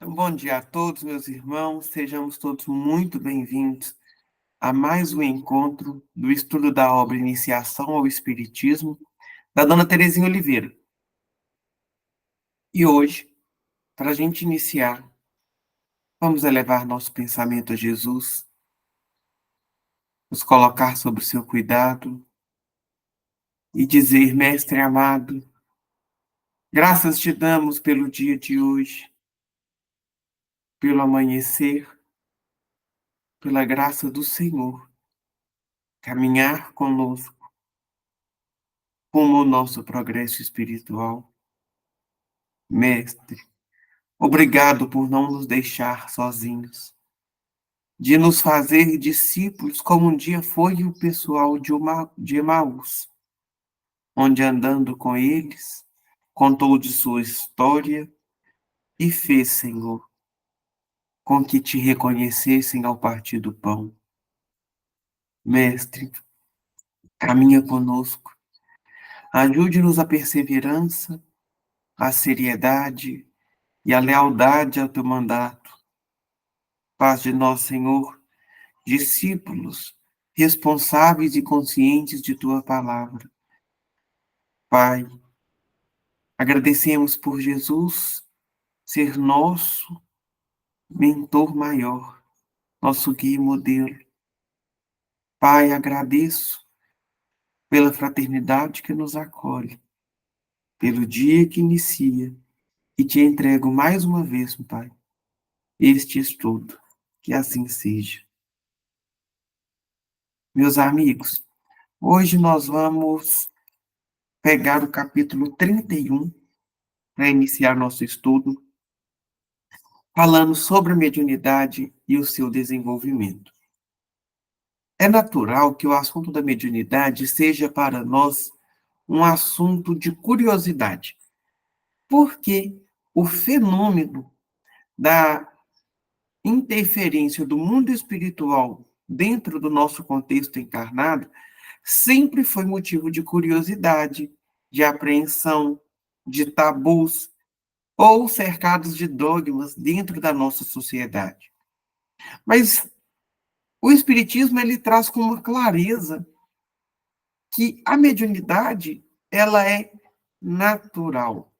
Bom dia a todos, meus irmãos. Sejamos todos muito bem-vindos a mais um encontro do estudo da obra Iniciação ao Espiritismo, da Dona Terezinha Oliveira. E hoje, para a gente iniciar, vamos elevar nosso pensamento a Jesus, nos colocar sob o seu cuidado e dizer: Mestre amado, graças te damos pelo dia de hoje, pelo amanhecer, pela graça do Senhor, caminhar conosco como o nosso progresso espiritual. Mestre, obrigado por não nos deixar sozinhos, de nos fazer discípulos como um dia foi o pessoal de Emaús, onde andando com eles, contou de sua história e fez, Senhor, com que te reconhecessem ao partir do pão. Mestre, caminha conosco, ajude-nos a perseverança, a seriedade e a lealdade ao teu mandato. Faz de nós, Senhor, discípulos responsáveis e conscientes de tua palavra. Pai, agradecemos por Jesus ser nosso mentor maior, nosso guia e modelo. Pai, agradeço pela fraternidade que nos acolhe, pelo dia que inicia, e te entrego mais uma vez, Pai, este estudo. Que assim seja. Meus amigos, hoje nós vamos pegar o capítulo 31 para iniciar nosso estudo, falando sobre a mediunidade e o seu desenvolvimento. É natural que o assunto da mediunidade seja para nós um assunto de curiosidade, porque o fenômeno da interferência do mundo espiritual dentro do nosso contexto encarnado sempre foi motivo de curiosidade, de apreensão, de tabus ou cercados de dogmas dentro da nossa sociedade. Mas o Espiritismo ele traz com uma clareza que a mediunidade ela é natural,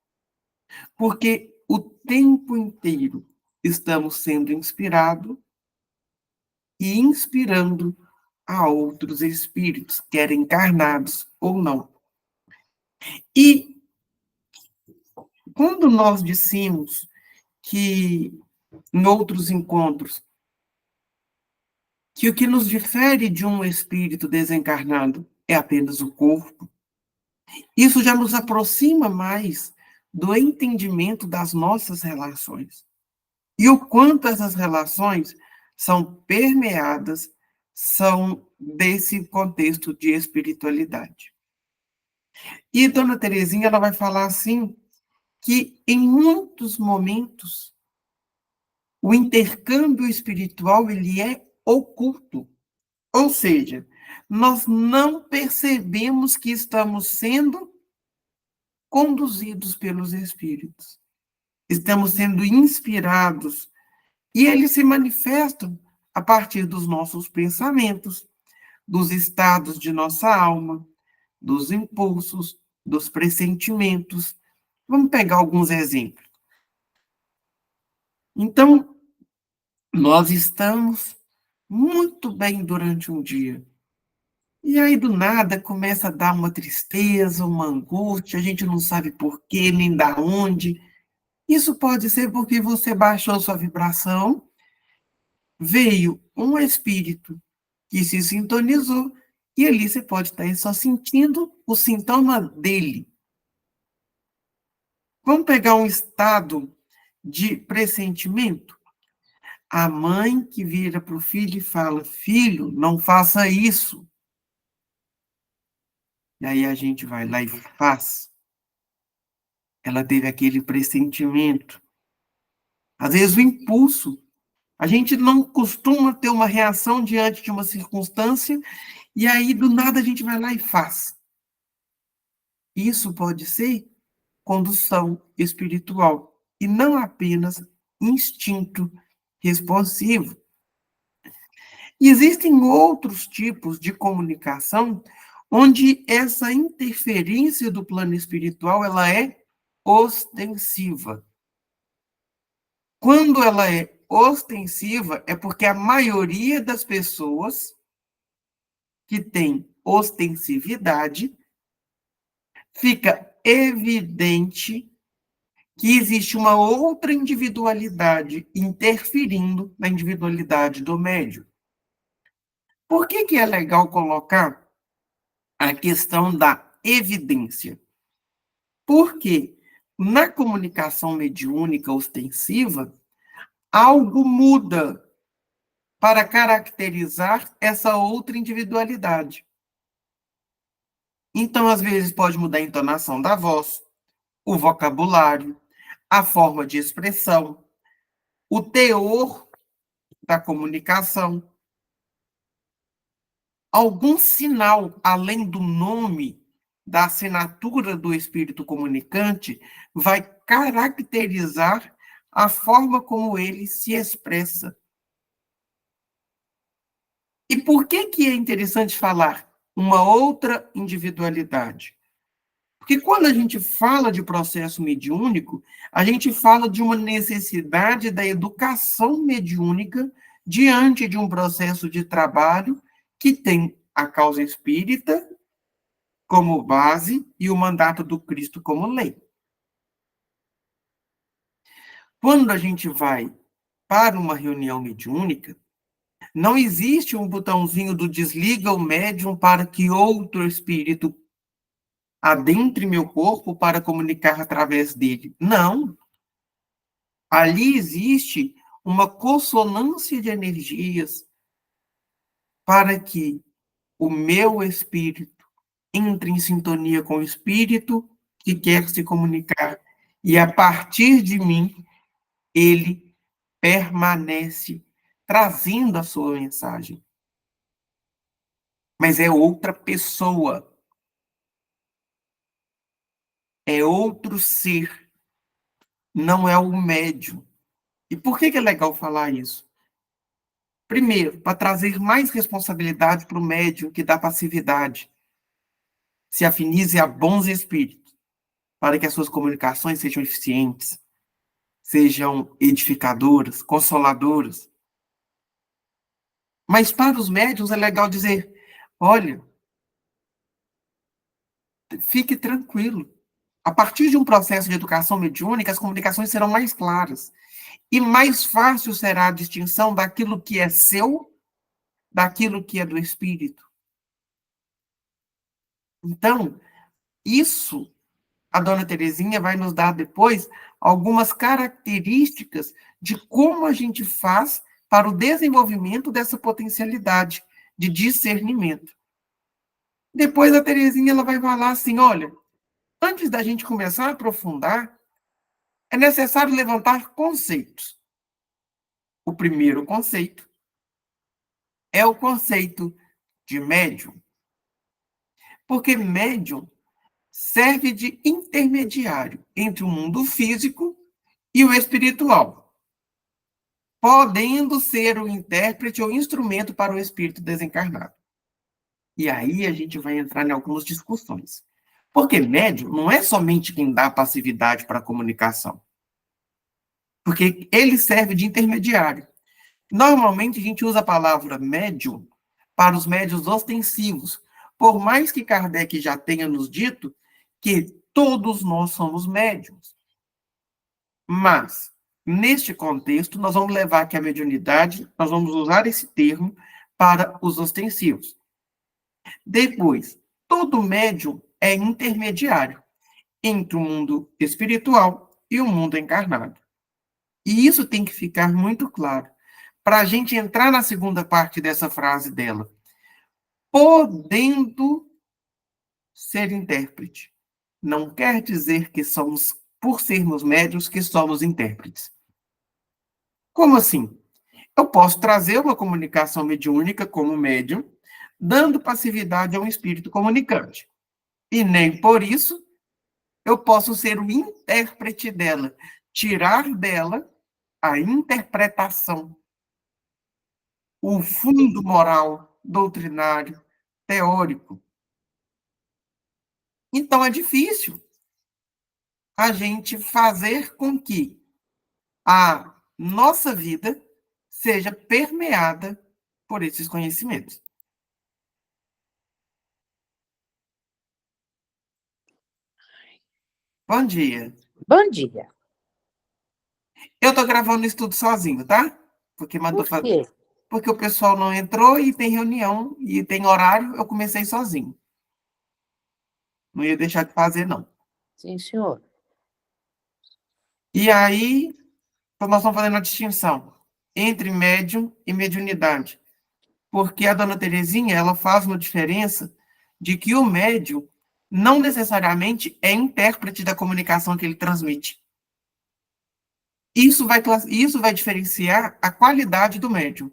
porque o tempo inteiro estamos sendo inspirados e inspirando a outros espíritos, quer encarnados ou não. E quando nós dissemos que em outros encontros que o que nos difere de um espírito desencarnado é apenas o corpo, isso já nos aproxima mais do entendimento das nossas relações. E o quanto essas relações são permeadas, são desse contexto de espiritualidade. E Dona Terezinha, ela vai falar assim, que em muitos momentos o intercâmbio espiritual ele é oculto. Ou seja, nós não percebemos que estamos sendo conduzidos pelos espíritos. Estamos sendo inspirados e eles se manifestam a partir dos nossos pensamentos, dos estados de nossa alma, dos impulsos, dos pressentimentos. Vamos pegar alguns exemplos. Então, nós estamos muito bem durante um dia. E aí, do nada, começa a dar uma tristeza, uma angústia, a gente não sabe por quê, nem da onde. Isso pode ser porque você baixou sua vibração, veio um espírito que se sintonizou, e ali você pode estar só sentindo o sintoma dele. Vamos pegar um estado de pressentimento? A mãe que vira para o filho e fala: filho, não faça isso. E aí a gente vai lá e faz. Ela teve aquele pressentimento. Às vezes o impulso. A gente não costuma ter uma reação diante de uma circunstância, e aí do nada a gente vai lá e faz. Isso pode ser condução espiritual, e não apenas instinto responsivo. E existem outros tipos de comunicação onde essa interferência do plano espiritual ela é ostensiva. Quando ela é ostensiva, é porque a maioria das pessoas que tem ostensividade fica evidente que existe uma outra individualidade interferindo na individualidade do médium. Por que é legal colocar a questão da evidência? Porque na comunicação mediúnica ostensiva, algo muda para caracterizar essa outra individualidade. Então, às vezes, pode mudar a entonação da voz, o vocabulário, a forma de expressão, o teor da comunicação. Algum sinal, além do nome, da assinatura do espírito comunicante, vai caracterizar a forma como ele se expressa. E por que é interessante falar uma outra individualidade? Porque quando a gente fala de processo mediúnico, a gente fala de uma necessidade da educação mediúnica diante de um processo de trabalho que tem a causa espírita como base e o mandato do Cristo como lei. Quando a gente vai para uma reunião mediúnica, não existe um botãozinho do desliga o médium para que outro espírito adentre meu corpo para comunicar através dele. Não. Ali existe uma consonância de energias para que o meu espírito entre em sintonia com o espírito que quer se comunicar. E a partir de mim, ele permanece trazendo a sua mensagem. Mas é outra pessoa. É outro ser. Não é o médium. E por que é legal falar isso? Primeiro, para trazer mais responsabilidade para o médium que dá passividade. Se afinize a bons espíritos, para que as suas comunicações sejam eficientes, sejam edificadoras, consoladoras. Mas para os médiuns é legal dizer, olha, fique tranquilo. A partir de um processo de educação mediúnica, as comunicações serão mais claras. E mais fácil será a distinção daquilo que é seu, daquilo que é do espírito. Então, isso, a dona Terezinha vai nos dar depois algumas características de como a gente faz para o desenvolvimento dessa potencialidade de discernimento. Depois a Terezinha ela vai falar assim, olha, antes da gente começar a aprofundar, é necessário levantar conceitos. O primeiro conceito é o conceito de médium. Porque médium serve de intermediário entre o mundo físico e o espiritual, podendo ser o intérprete ou instrumento para o espírito desencarnado. E aí a gente vai entrar em algumas discussões. Porque médium não é somente quem dá passividade para a comunicação. Porque ele serve de intermediário. Normalmente a gente usa a palavra médium para os médiuns ostensivos, por mais que Kardec já tenha nos dito que todos nós somos médiuns. Mas, neste contexto, nós vamos levar que a mediunidade, nós vamos usar esse termo para os ostensivos. Depois, todo médium é intermediário entre o mundo espiritual e o mundo encarnado. E isso tem que ficar muito claro, para a gente entrar na segunda parte dessa frase dela. Podendo ser intérprete. Não quer dizer que somos, por sermos médiuns, que somos intérpretes. Como assim? Eu posso trazer uma comunicação mediúnica como médium, dando passividade a um espírito comunicante. E nem por isso eu posso ser o intérprete dela, tirar dela a interpretação, o fundo moral, doutrinário, teórico. Então, é difícil a gente fazer com que a nossa vida seja permeada por esses conhecimentos. Bom dia. Bom dia. Eu estou gravando isso tudo sozinho, tá? Porque mandou Por quê? Porque o pessoal não entrou e tem reunião e tem horário, eu comecei sozinho. Não ia deixar de fazer, não. Sim, senhor. E aí, então nós estamos fazendo a distinção entre médium e mediunidade. Porque a dona Terezinha, ela faz uma diferença de que o médium não necessariamente é intérprete da comunicação que ele transmite. Isso vai diferenciar a qualidade do médium.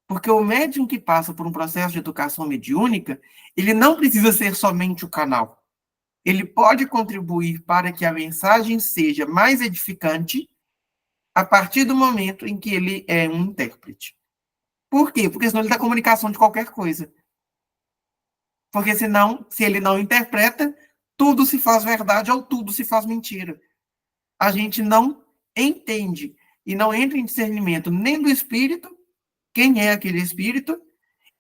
Porque o médium que passa por um processo de educação mediúnica, ele não precisa ser somente o canal. Ele pode contribuir para que a mensagem seja mais edificante a partir do momento em que ele é um intérprete. Por quê? Porque senão ele dá comunicação de qualquer coisa. Porque senão, se ele não interpreta, tudo se faz verdade ou tudo se faz mentira. A gente não entende e não entra em discernimento nem do espírito, quem é aquele espírito,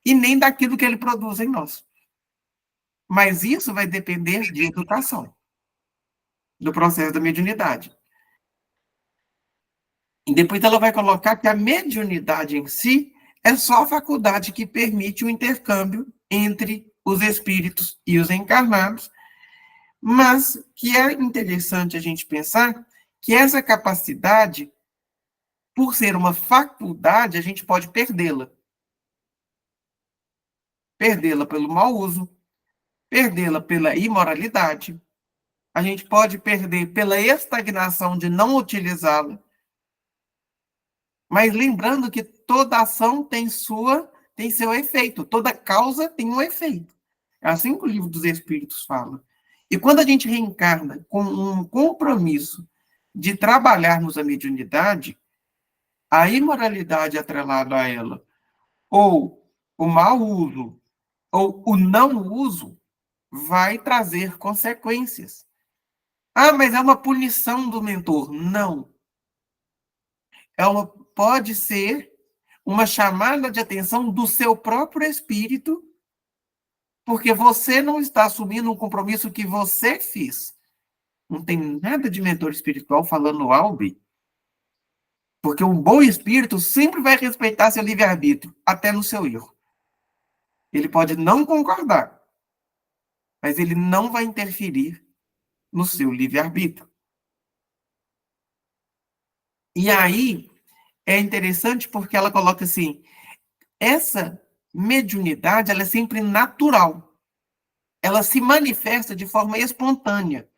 e nem daquilo que ele produz em nós. Mas isso vai depender de educação, do processo da mediunidade. E depois ela vai colocar que a mediunidade em si é só a faculdade que permite o intercâmbio entre os espíritos e os encarnados, mas que é interessante a gente pensar que essa capacidade, por ser uma faculdade, a gente pode perdê-la. Perdê-la pelo mau uso, perdê-la pela imoralidade, a gente pode perder pela estagnação de não utilizá-la. Mas lembrando que toda ação tem seu efeito, toda causa tem um efeito. É assim que o Livro dos Espíritos fala. E quando a gente reencarna com um compromisso de trabalharmos a mediunidade, a imoralidade atrelada a ela, ou o mau uso, ou o não uso, vai trazer consequências. Ah, mas é uma punição do mentor. Não. Pode ser uma chamada de atenção do seu próprio espírito, porque você não está assumindo um compromisso que você fez. Não tem nada de mentor espiritual falando algo, porque um bom espírito sempre vai respeitar seu livre-arbítrio, até no seu erro. Ele pode não concordar, mas ele não vai interferir no seu livre-arbítrio. E aí, é interessante porque ela coloca assim, essa mediunidade, ela é sempre natural. Ela se manifesta de forma espontânea.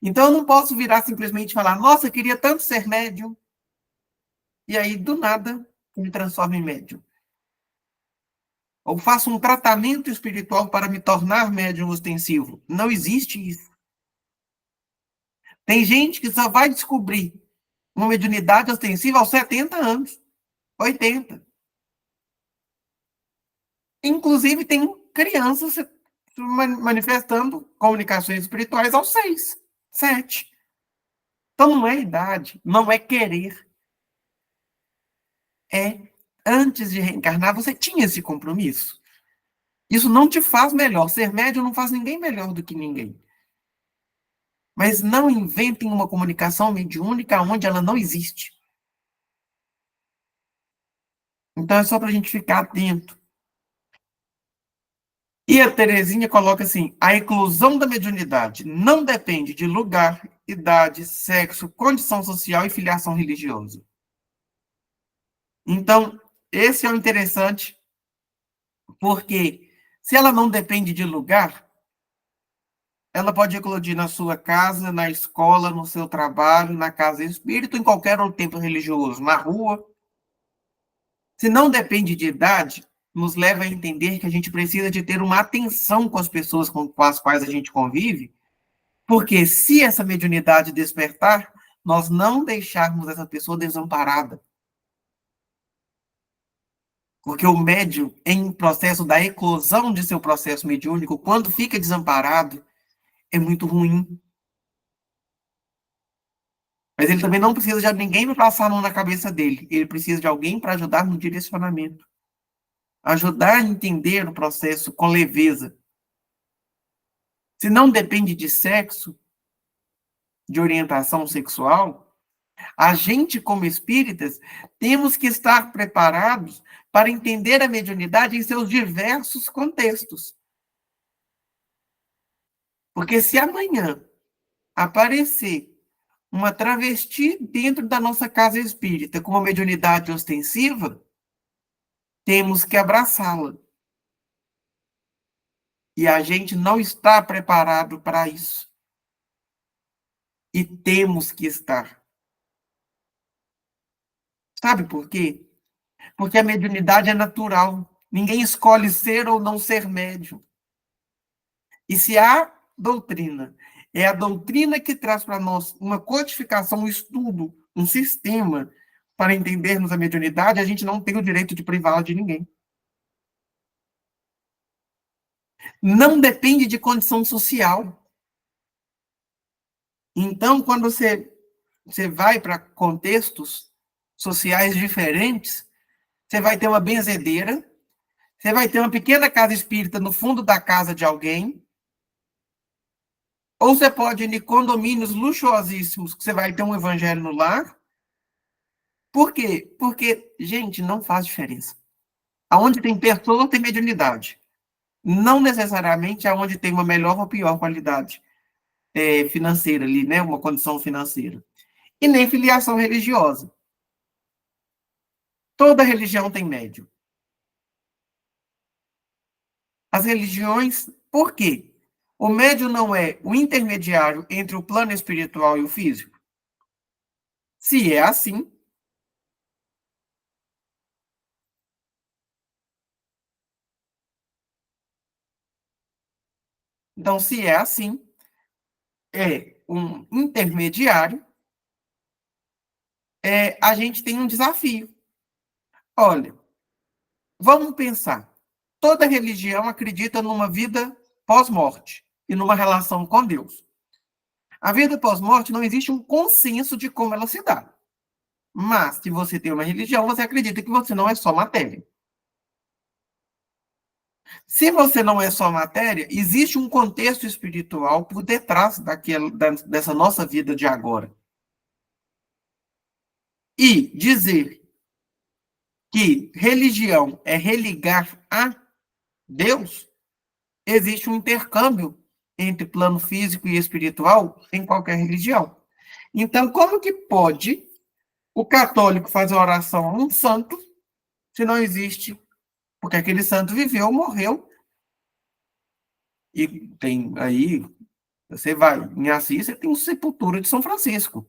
Então, eu não posso virar simplesmente e falar, nossa, eu queria tanto ser médium. E aí, do nada, me transformo em médium. Ou faço um tratamento espiritual para me tornar médium ostensivo. Não existe isso. Tem gente que só vai descobrir uma mediunidade ostensiva aos 70 anos, 80. Inclusive, tem crianças manifestando comunicações espirituais aos 6, 7. Então, não é idade, não é querer. Antes de reencarnar, você tinha esse compromisso. Isso não te faz melhor. Ser médium não faz ninguém melhor do que ninguém. Mas não inventem uma comunicação mediúnica onde ela não existe. Então, é só para a gente ficar atento. E a Terezinha coloca assim, a inclusão da mediunidade não depende de lugar, idade, sexo, condição social e filiação religiosa. Então, esse é o interessante, porque se ela não depende de lugar, ela pode eclodir na sua casa, na escola, no seu trabalho, na casa espírita, em qualquer outro templo religioso, na rua. Se não depende de idade, nos leva a entender que a gente precisa de ter uma atenção com as pessoas com as quais a gente convive, porque se essa mediunidade despertar, nós não deixarmos essa pessoa desamparada. Porque o médium, em processo da eclosão de seu processo mediúnico, quando fica desamparado, é muito ruim. Mas ele também não precisa de ninguém para passar a mão na cabeça dele. Ele precisa de alguém para ajudar no direcionamento. Ajudar a entender o processo com leveza. Se não depende de sexo, de orientação sexual, a gente, como espíritas, temos que estar preparados para entender a mediunidade em seus diversos contextos. Porque se amanhã aparecer uma travesti dentro da nossa casa espírita com uma mediunidade ostensiva, temos que abraçá-la. E a gente não está preparado para isso. E temos que estar. Sabe por quê? Porque a mediunidade é natural. Ninguém escolhe ser ou não ser médium. E se há doutrina, é a doutrina que traz para nós uma codificação, um estudo, um sistema para entendermos a mediunidade, a gente não tem o direito de privá-la de ninguém. Não depende de condição social. Então, quando você vai para contextos sociais diferentes, você vai ter uma benzedeira, você vai ter uma pequena casa espírita no fundo da casa de alguém, ou você pode ir em condomínios luxuosíssimos, que você vai ter um evangelho no lar. Por quê? Porque, gente, não faz diferença. Aonde tem pessoa, tem mediunidade. Não necessariamente aonde tem uma melhor ou pior qualidade financeira ali, né? Uma condição financeira. E nem filiação religiosa. Toda religião tem médium. As religiões, por quê? O médium não é o intermediário entre o plano espiritual e o físico? Se é assim, então, se é assim, é um intermediário, a gente tem um desafio. Olha, vamos pensar. Toda religião acredita numa vida pós-morte e numa relação com Deus. A vida pós-morte não existe um consenso de como ela se dá. Mas, se você tem uma religião, você acredita que você não é só matéria. Se você não é só matéria, existe um contexto espiritual por detrás dessa nossa vida de agora. E dizer que religião é religar a Deus, existe um intercâmbio entre plano físico e espiritual em qualquer religião. Então, como que pode o católico fazer oração a um santo se não existe? Porque aquele santo viveu, morreu, e tem aí, você vai em Assis, você tem uma sepultura de São Francisco.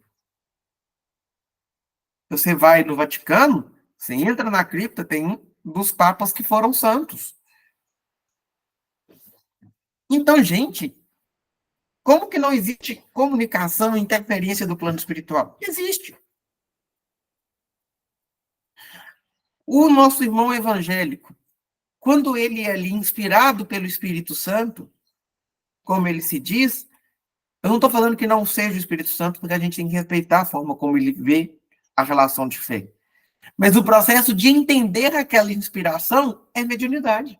Você vai no Vaticano, você entra na cripta, tem um dos papas que foram santos. Então, gente, como que não existe comunicação e interferência do plano espiritual? Existe. O nosso irmão evangélico, quando ele é ali inspirado pelo Espírito Santo, como ele se diz, eu não estou falando que não seja o Espírito Santo, porque a gente tem que respeitar a forma como ele vê a relação de fé. Mas o processo de entender aquela inspiração é mediunidade.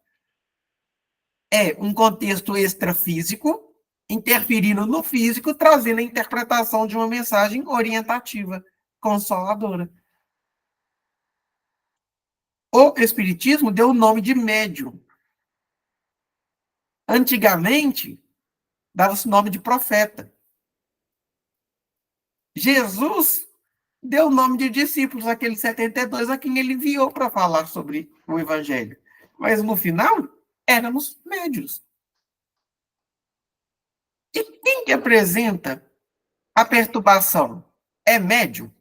É um contexto extrafísico interferindo no físico, trazendo a interpretação de uma mensagem orientativa, consoladora. O Espiritismo deu o nome de médium. Antigamente, dava-se o nome de profeta. Jesus deu o nome de discípulos, aqueles 72 a quem ele enviou para falar sobre o Evangelho. Mas no final, éramos médios. E quem que apresenta a perturbação? É médium.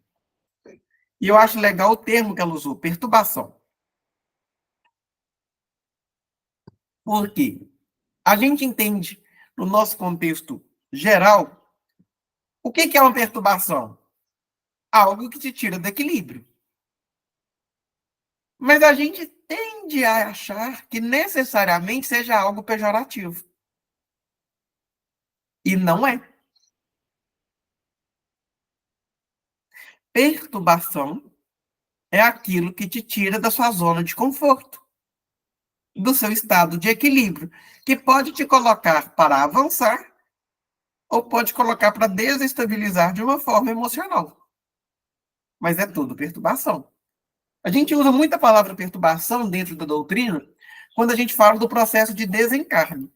E eu acho legal o termo que ela usou, perturbação. Por quê? A gente entende, no nosso contexto geral, o que é uma perturbação? algo que te tira do equilíbrio. Mas a gente tende a achar que necessariamente seja algo pejorativo. E não é. Perturbação é aquilo que te tira da sua zona de conforto, do seu estado de equilíbrio, que pode te colocar para avançar ou pode colocar para desestabilizar de uma forma emocional. Mas é tudo perturbação. A gente usa muito a palavra perturbação dentro da doutrina quando a gente fala do processo de desencarne.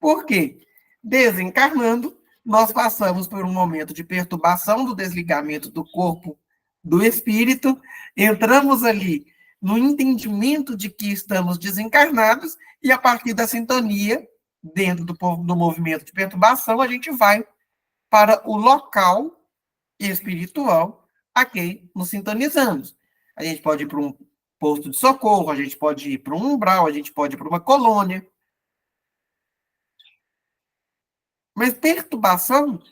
Por quê? Desencarnando, nós passamos por um momento de perturbação do desligamento do corpo do espírito, entramos ali no entendimento de que estamos desencarnados e a partir da sintonia, dentro do movimento de perturbação, a gente vai para o local espiritual a quem nos sintonizamos. A gente pode ir para um posto de socorro, a gente pode ir para um umbral, a gente pode ir para uma colônia. Mas perturbação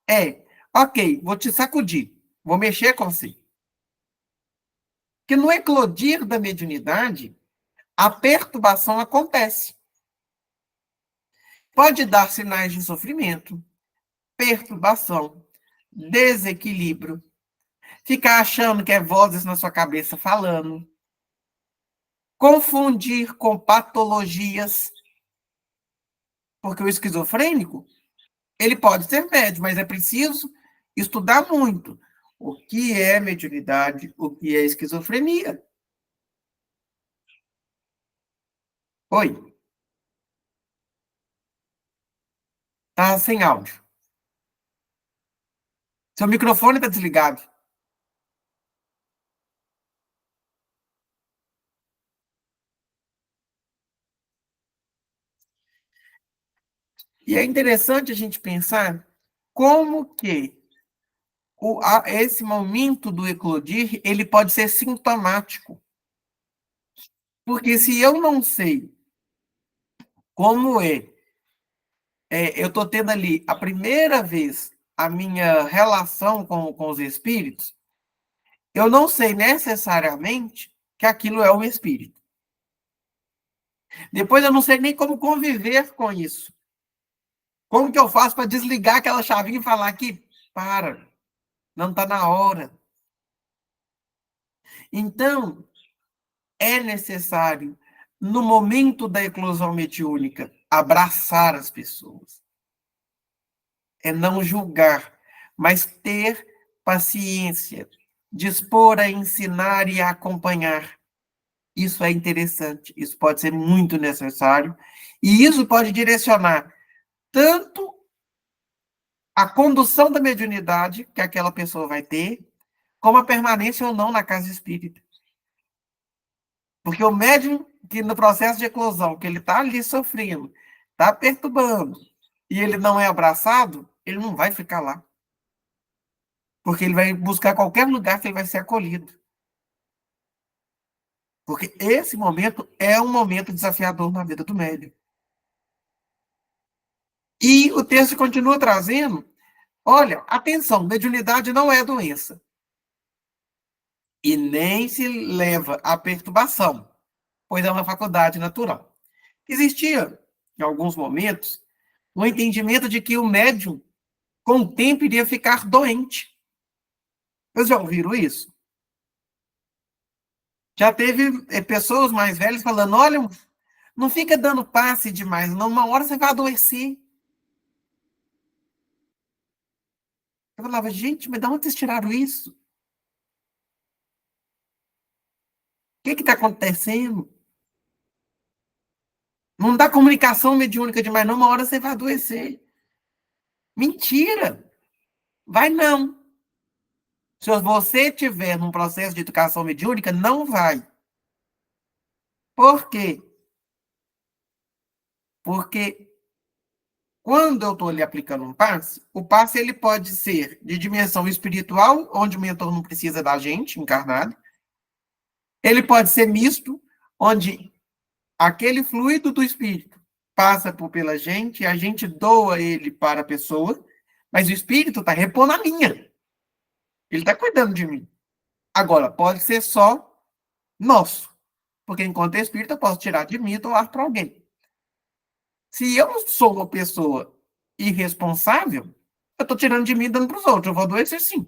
é, ok, vou te sacudir, vou mexer com você. Porque no eclodir da mediunidade, a perturbação acontece. Pode dar sinais de sofrimento, perturbação, desequilíbrio, ficar achando que é vozes na sua cabeça falando, confundir com patologias, porque o esquizofrênico, ele pode ser médio, mas é preciso estudar muito o que é mediunidade, o que é esquizofrenia. Oi, tá sem áudio. Seu microfone está desligado. E é interessante a gente pensar como que esse momento do eclodir, ele pode ser sintomático. Porque se eu não sei como eu estou tendo ali a primeira vez a minha relação com os espíritos, eu não sei necessariamente que aquilo é um espírito. Depois eu não sei nem como conviver com isso. Como que eu faço para desligar aquela chavinha e falar que, para, não está na hora. Então, é necessário, no momento da eclosão mediúnica, abraçar as pessoas. É não julgar, mas ter paciência, dispor a ensinar e a acompanhar. Isso é interessante, isso pode ser muito necessário, e isso pode direcionar tanto a condução da mediunidade que aquela pessoa vai ter, como a permanência ou não na casa espírita. Porque o médium que no processo de eclosão, que ele está ali sofrendo, está perturbando, e ele não é abraçado, ele não vai ficar lá. Porque ele vai buscar qualquer lugar que ele vai ser acolhido. Porque esse momento é um momento desafiador na vida do médium. E o texto continua trazendo, olha, atenção, mediunidade não é doença. E nem se leva à perturbação, pois é uma faculdade natural. Existia, em alguns momentos, um entendimento de que o médium, com o tempo, iria ficar doente. Vocês já ouviram isso? Já teve pessoas mais velhas falando, olha, não fica dando passe demais, não, uma hora você vai adoecer. Eu falava, gente, mas de onde vocês tiraram isso? O que está acontecendo? Não dá comunicação mediúnica demais, não, uma hora você vai adoecer. Mentira! Vai não. Se você estiver num processo de educação mediúnica, não vai. Por quê? Porque quando eu estou lhe aplicando um passe, o passe ele pode ser de dimensão espiritual, onde o mentor não precisa da gente, encarnado. Ele pode ser misto, onde aquele fluido do espírito passa pela gente, a gente doa ele para a pessoa, mas o espírito está repondo a linha. Ele está cuidando de mim. Agora, pode ser só nosso. Porque enquanto espírito, eu posso tirar de mim e doar para alguém. Se eu sou uma pessoa irresponsável, eu estou tirando de mim e dando para os outros. Eu vou adoecer sim.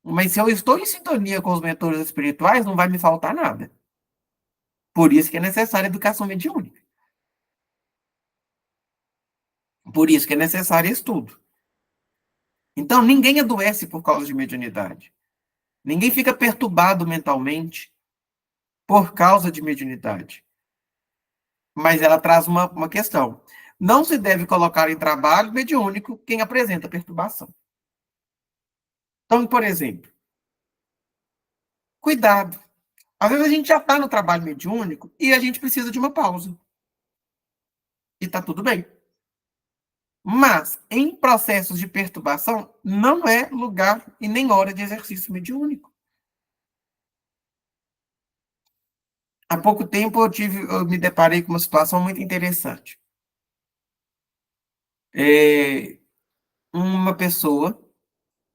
Mas se eu estou em sintonia com os mentores espirituais, não vai me faltar nada. Por isso que é necessária a educação mediúnica. Por isso que é necessário estudo. Então, ninguém adoece por causa de mediunidade. Ninguém fica perturbado mentalmente por causa de mediunidade. Mas ela traz uma questão. Não se deve colocar em trabalho mediúnico quem apresenta perturbação. Então, por exemplo, cuidado. Às vezes a gente já está no trabalho mediúnico e a gente precisa de uma pausa. E está tudo bem. Mas, em processos de perturbação, não é lugar e nem hora de exercício mediúnico. Há pouco tempo eu me deparei com uma situação muito interessante. Uma pessoa,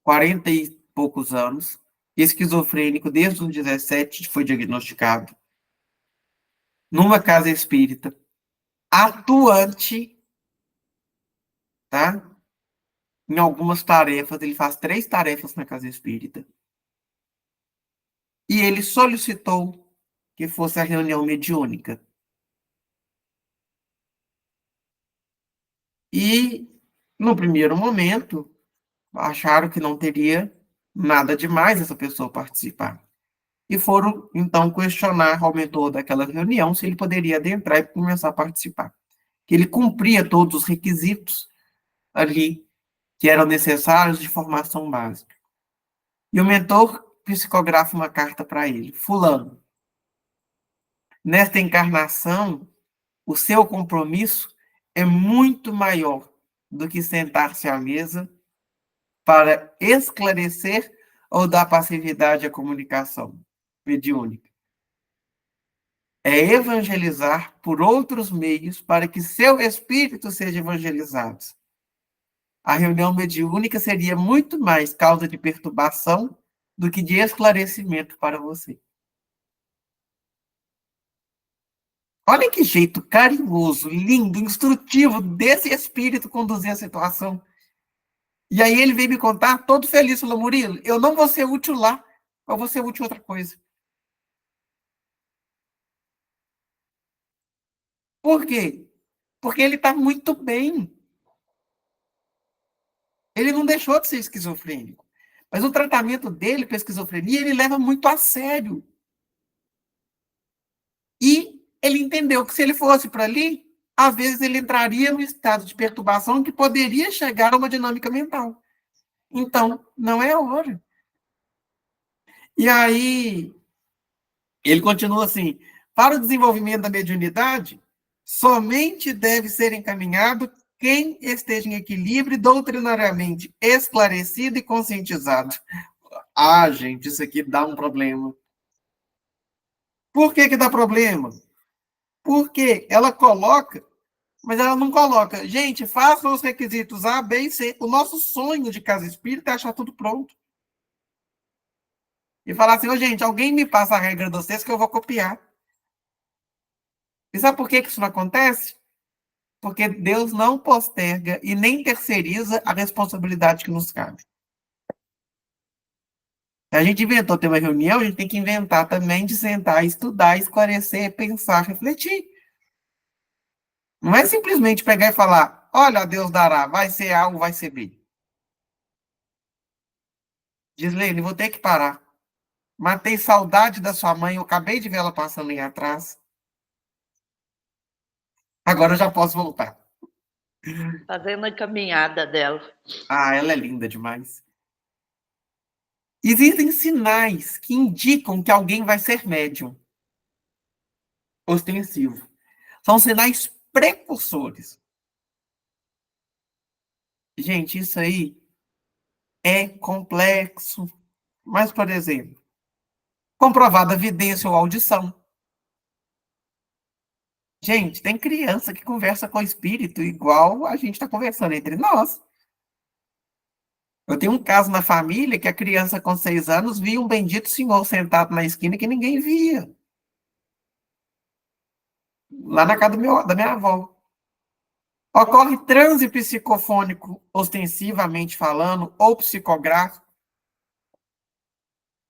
40 e poucos anos, esquizofrênico desde os 17, foi diagnosticado, numa casa espírita, atuante, tá? Em algumas tarefas, ele faz 3 tarefas na casa espírita. E ele solicitou que fosse a reunião mediúnica. E, no primeiro momento, acharam que não teria nada demais essa pessoa participar. E foram, então, questionar ao mentor daquela reunião se ele poderia adentrar e começar a participar. Que ele cumpria todos os requisitos ali que eram necessários de formação básica. E o mentor psicografa uma carta para ele. Fulano, nesta encarnação, o seu compromisso é muito maior do que sentar-se à mesa para esclarecer ou dar passividade à comunicação mediúnica. É evangelizar por outros meios para que seu espírito seja evangelizado. A reunião mediúnica seria muito mais causa de perturbação do que de esclarecimento para você. Olha que jeito carinhoso, lindo, instrutivo desse espírito conduzir a situação. E aí ele veio me contar, todo feliz, falou, Murilo, eu não vou ser útil lá, eu vou ser útil em outra coisa. Por quê? Porque ele está muito bem. Ele não deixou de ser esquizofrênico. Mas o tratamento dele para a esquizofrenia, ele leva muito a sério. E ele entendeu que se ele fosse para ali, às vezes ele entraria no estado de perturbação que poderia chegar a uma dinâmica mental. Então, não é a hora. E aí, ele continua assim, para o desenvolvimento da mediunidade, somente deve ser encaminhado quem esteja em equilíbrio doutrinariamente esclarecido e conscientizado. Ah, gente, isso aqui dá um problema. Por que dá problema? Porque ela coloca, mas ela não coloca. Gente, façam os requisitos A, B e C. O nosso sonho de casa espírita é achar tudo pronto. E falar assim, oh, gente, alguém me passa a regra dos textos que eu vou copiar. E sabe por que isso não acontece? Porque Deus não posterga e nem terceiriza a responsabilidade que nos cabe. A gente inventou ter uma reunião, a gente tem que inventar também de sentar, estudar, esclarecer, pensar, refletir. Não é simplesmente pegar e falar, olha, Deus dará, vai ser A ou vai ser B. Gislene, vou ter que parar. Matei saudade da sua mãe, eu acabei de ver ela passando aí atrás. Agora eu já posso voltar. Fazendo a caminhada dela. Ah, ela é linda demais. Existem sinais que indicam que alguém vai ser médium. Ostensivo. São sinais precursores. Gente, isso aí é complexo. Mas, por exemplo, comprovada vidência ou audição. Gente, tem criança que conversa com o espírito igual a gente está conversando entre nós. Eu tenho um caso na família que a criança com 6 anos via um bendito senhor sentado na esquina que ninguém via. Lá na casa da minha avó. Ocorre transe psicofônico, ostensivamente falando, ou psicográfico.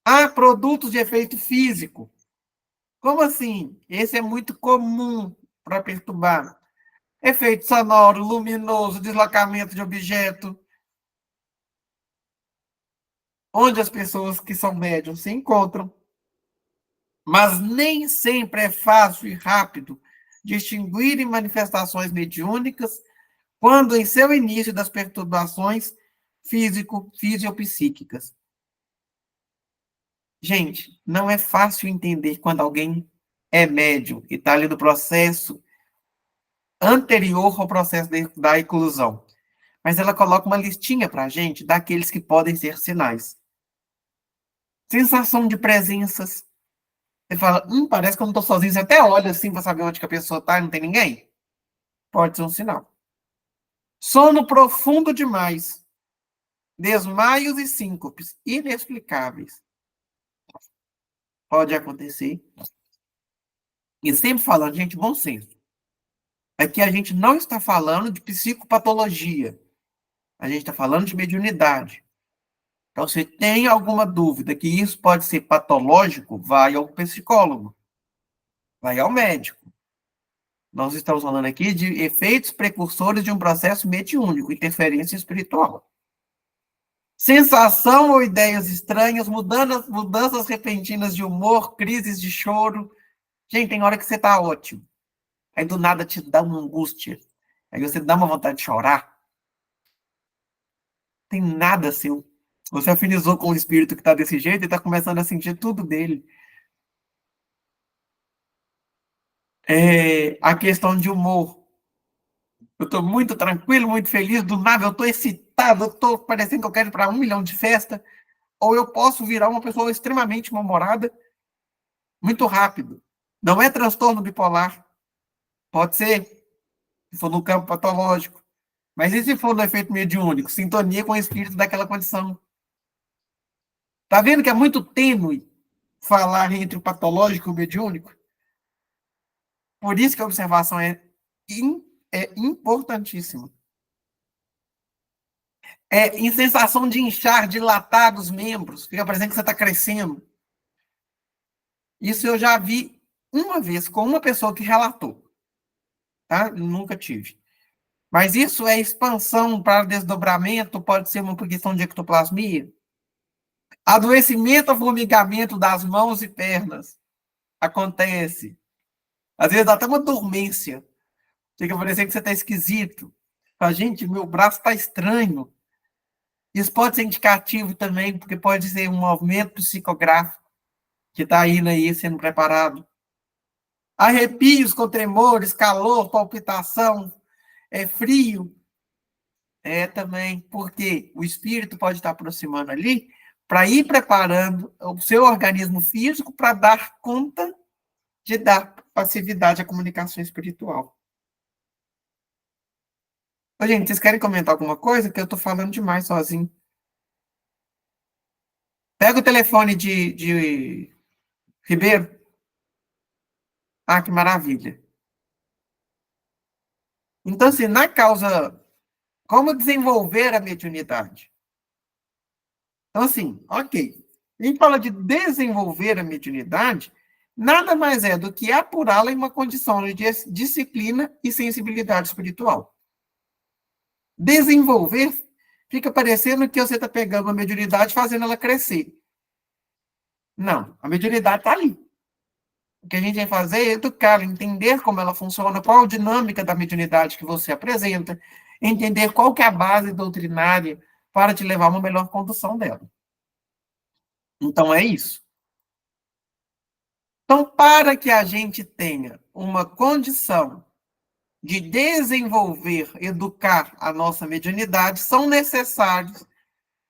Há produtos de efeito físico. Como assim? Esse é muito comum para perturbar. Efeito sonoro, luminoso, deslocamento de objeto, onde as pessoas que são médiums se encontram. Mas nem sempre é fácil e rápido distinguir manifestações mediúnicas quando em seu início das perturbações fisiopsíquicas. Gente, não é fácil entender quando alguém é médium e está ali no processo anterior ao processo da eclosão. Mas ela coloca uma listinha para a gente daqueles que podem ser sinais. Sensação de presenças. Você fala, parece que eu não estou sozinho. Você até olha assim para saber onde que a pessoa está e não tem ninguém. Pode ser um sinal. Sono profundo demais. Desmaios e síncopes inexplicáveis. Pode acontecer. E sempre falando, gente, bom senso. Aqui a gente não está falando de psicopatologia. A gente está falando de mediunidade. Então, se tem alguma dúvida que isso pode ser patológico, vai ao psicólogo, vai ao médico. Nós estamos falando aqui de efeitos precursores de um processo mediúnico, interferência espiritual. Sensação ou ideias estranhas, mudanças repentinas de humor, crises de choro. Gente, tem hora que você está ótimo. Aí do nada te dá uma angústia. Aí você dá uma vontade de chorar. Tem nada seu. Você afinizou com o espírito que está desse jeito e está começando a sentir tudo dele. A questão de humor. Eu estou muito tranquilo, muito feliz, do nada eu estou excitado, eu estou parecendo que eu quero ir para 1 milhão de festa, ou eu posso virar uma pessoa extremamente mal-humorada muito rápido. Não é transtorno bipolar. Pode ser, se for no campo patológico. Mas e se for no efeito mediúnico? Sintonia com o espírito daquela condição. Tá vendo que é muito tênue falar entre o patológico e o mediúnico? Por isso que a observação é importantíssima. Em sensação de inchar, dilatar dos membros, fica parecendo que você está crescendo. Isso eu já vi uma vez com uma pessoa que relatou. Tá? Nunca tive. Mas isso é expansão para desdobramento, pode ser uma questão de ectoplasmia. Adoecimento, formigamento das mãos e pernas. Acontece. Às vezes dá até uma dormência. Fica parecendo que você está esquisito. Fala, gente, meu braço está estranho. Isso pode ser indicativo também, porque pode ser um movimento psicográfico que está indo aí sendo preparado. Arrepios com tremores, calor, palpitação, frio. Também, porque o espírito pode estar aproximando ali para ir preparando o seu organismo físico para dar conta de dar passividade à comunicação espiritual. Ô, gente, vocês querem comentar alguma coisa? Que eu estou falando demais sozinho. Pega o telefone de Ribeiro. Ah, que maravilha. Então, assim, na causa, como desenvolver a mediunidade? Então, assim, ok. A gente fala de desenvolver a mediunidade, nada mais é do que apurá-la em uma condição de disciplina e sensibilidade espiritual. Desenvolver fica parecendo que você está pegando a mediunidade e fazendo ela crescer. Não, a mediunidade está ali. O que a gente vai fazer é educar, entender como ela funciona, qual a dinâmica da mediunidade que você apresenta, entender qual que é a base doutrinária para te levar a uma melhor condução dela. Então, é isso. Então, para que a gente tenha uma condição de desenvolver, educar a nossa mediunidade, são necessárias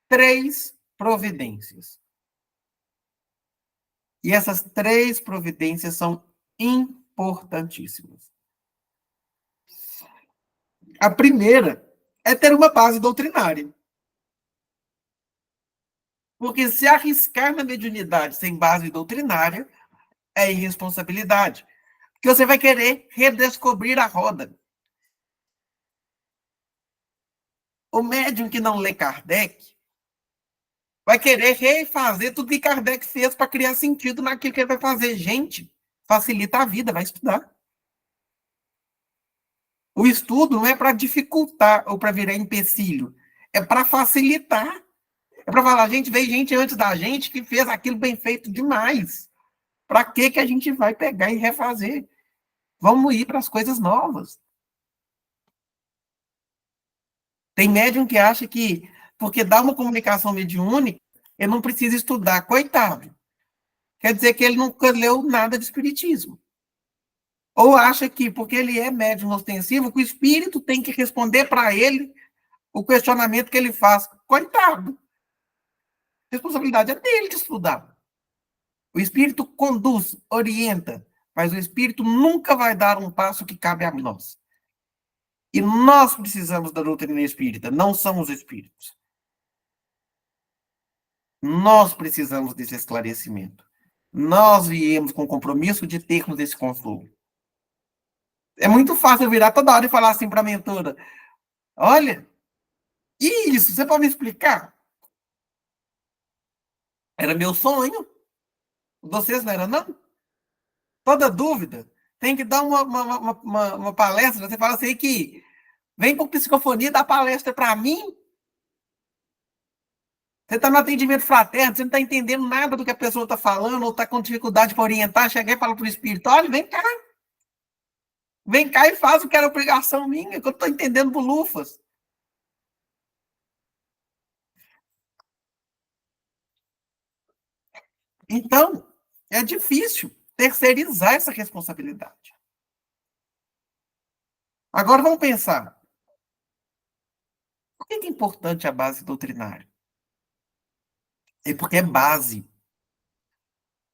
3 providências. E essas 3 providências são importantíssimas. A primeira é ter uma base doutrinária. Porque se arriscar na mediunidade sem base doutrinária é irresponsabilidade. Porque você vai querer redescobrir a roda. O médium que não lê Kardec vai querer refazer tudo que Kardec fez para criar sentido naquilo que ele vai fazer. Gente, facilita a vida, vai estudar. O estudo não é para dificultar ou para virar empecilho, é para facilitar. É para falar, gente, veio gente antes da gente que fez aquilo bem feito demais. Para que a gente vai pegar e refazer? Vamos ir para as coisas novas. Tem médium que acha que, porque dá uma comunicação mediúnica, ele não precisa estudar. Coitado. Quer dizer que ele nunca leu nada de espiritismo. Ou acha que, porque ele é médium ostensivo, que o espírito tem que responder para ele o questionamento que ele faz. Coitado. A responsabilidade é dele de estudar. O espírito conduz, orienta, mas o espírito nunca vai dar um passo que cabe a nós. E nós precisamos da doutrina espírita, não são os espíritos. Nós precisamos desse esclarecimento. Nós viemos com o compromisso de termos esse consolo. É muito fácil eu virar toda hora e falar assim para a mentora: olha, isso, você pode me explicar? Era meu sonho. Vocês não eram, não? Toda dúvida, tem que dar uma palestra. Você fala assim que vem com psicofonia dar palestra para mim. Você está no atendimento fraterno, você não está entendendo nada do que a pessoa está falando, ou está com dificuldade para orientar, chega e fala para o espírito: olha, vem cá. Vem cá e faz o que era obrigação minha, que eu estou entendendo bolufas. Então, é difícil terceirizar essa responsabilidade. Agora vamos pensar. Por que é importante a base doutrinária? É porque é base.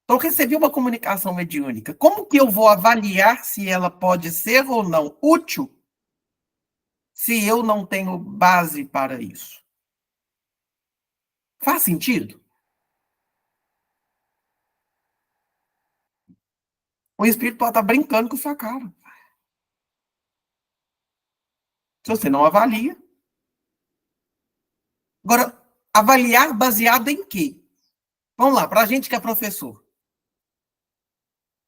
Então, recebi uma comunicação mediúnica. Como que eu vou avaliar se ela pode ser ou não útil se eu não tenho base para isso? Faz sentido? O espírito pode estar brincando com sua cara. Se você não avalia. Agora, avaliar baseado em quê? Vamos lá, para a gente que é professor.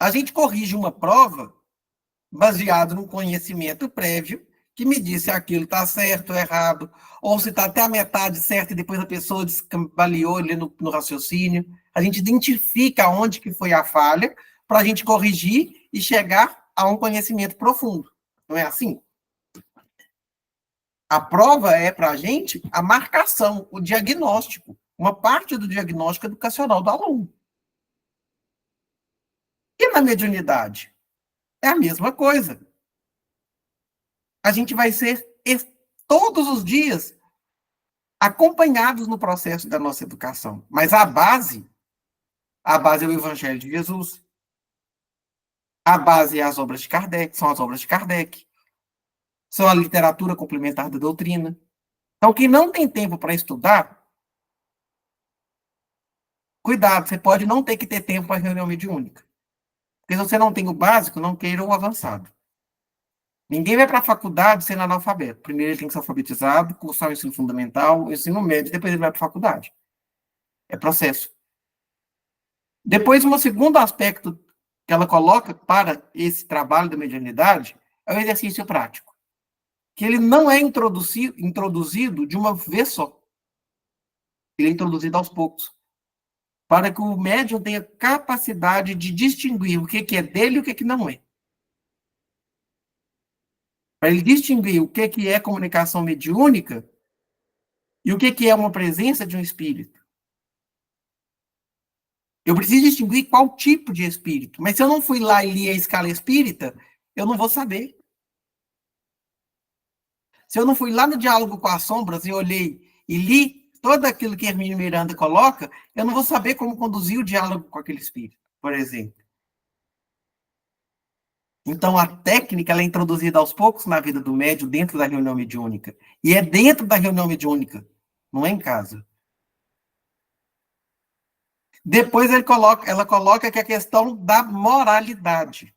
A gente corrige uma prova baseado num conhecimento prévio que me diz se aquilo está certo ou errado, ou se está até a metade certo e depois a pessoa descambaleou ali no raciocínio. A gente identifica onde que foi a falha para a gente corrigir e chegar a um conhecimento profundo. Não é assim? A prova é, para a gente, a marcação, o diagnóstico, uma parte do diagnóstico educacional do aluno. E na mediunidade? É a mesma coisa. A gente vai ser todos os dias acompanhados no processo da nossa educação. Mas a base é o Evangelho de Jesus. A base é as obras de Kardec, são as obras de Kardec. São a literatura complementar da doutrina. Então, quem não tem tempo para estudar, cuidado, você pode não ter que ter tempo para reunião mediúnica. Porque se você não tem o básico, não queira o avançado. Ninguém vai para a faculdade sendo analfabeto. Primeiro ele tem que ser alfabetizado, cursar o ensino fundamental, o ensino médio, depois ele vai para a faculdade. É processo. Depois, um segundo aspecto que ela coloca para esse trabalho da mediunidade é o exercício prático. Que ele não é introduzido de uma vez só. Ele é introduzido aos poucos. Para que o médium tenha capacidade de distinguir o que é dele e o que não é. Para ele distinguir o que é comunicação mediúnica e o que é uma presença de um espírito. Eu preciso distinguir qual tipo de espírito. Mas se eu não fui lá e li a escala espírita, eu não vou saber. Se eu não fui lá no diálogo com as sombras e olhei e li tudo aquilo que Hermínio Miranda coloca, eu não vou saber como conduzir o diálogo com aquele espírito, por exemplo. Então, a técnica ela é introduzida aos poucos na vida do médium dentro da reunião mediúnica. E é dentro da reunião mediúnica, não é em casa. Depois ela coloca que a questão da moralidade.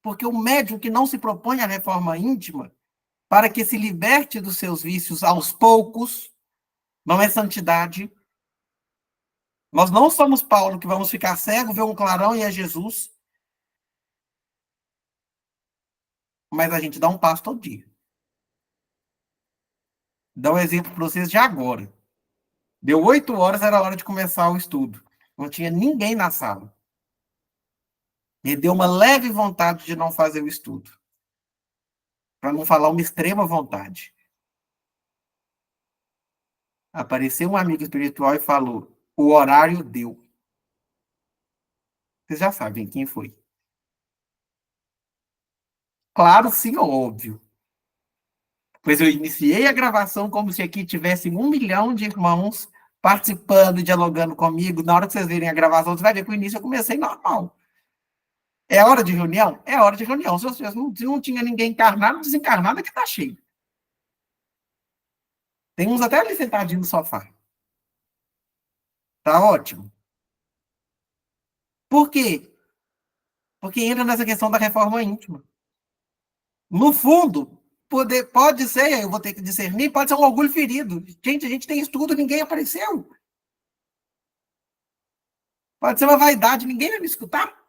Porque o médium que não se propõe à reforma íntima, para que se liberte dos seus vícios aos poucos, não é santidade. Nós não somos Paulo, que vamos ficar cego, ver um clarão e é Jesus. Mas a gente dá um passo todo dia. Dá um exemplo para vocês de agora. Deu 8 horas, era hora de começar o estudo. Não tinha ninguém na sala. Me deu uma leve vontade de não fazer o estudo. Para não falar uma extrema vontade. Apareceu um amigo espiritual e falou: o horário deu. Vocês já sabem quem foi. Claro, sim, óbvio. Pois eu iniciei a gravação como se aqui tivessem 1 milhão de irmãos participando, dialogando comigo. Na hora que vocês verem a gravação, você vai ver que o início eu comecei normal. É hora de reunião? É hora de reunião. Se não tinha ninguém encarnado, desencarnado é que tá cheio. Tem uns até ali sentadinho no sofá. Tá ótimo. Por quê? Porque entra nessa questão da reforma íntima. No fundo, pode ser, eu vou ter que discernir, pode ser um orgulho ferido. Gente, a gente tem estudo, ninguém apareceu. Pode ser uma vaidade, ninguém vai me escutar.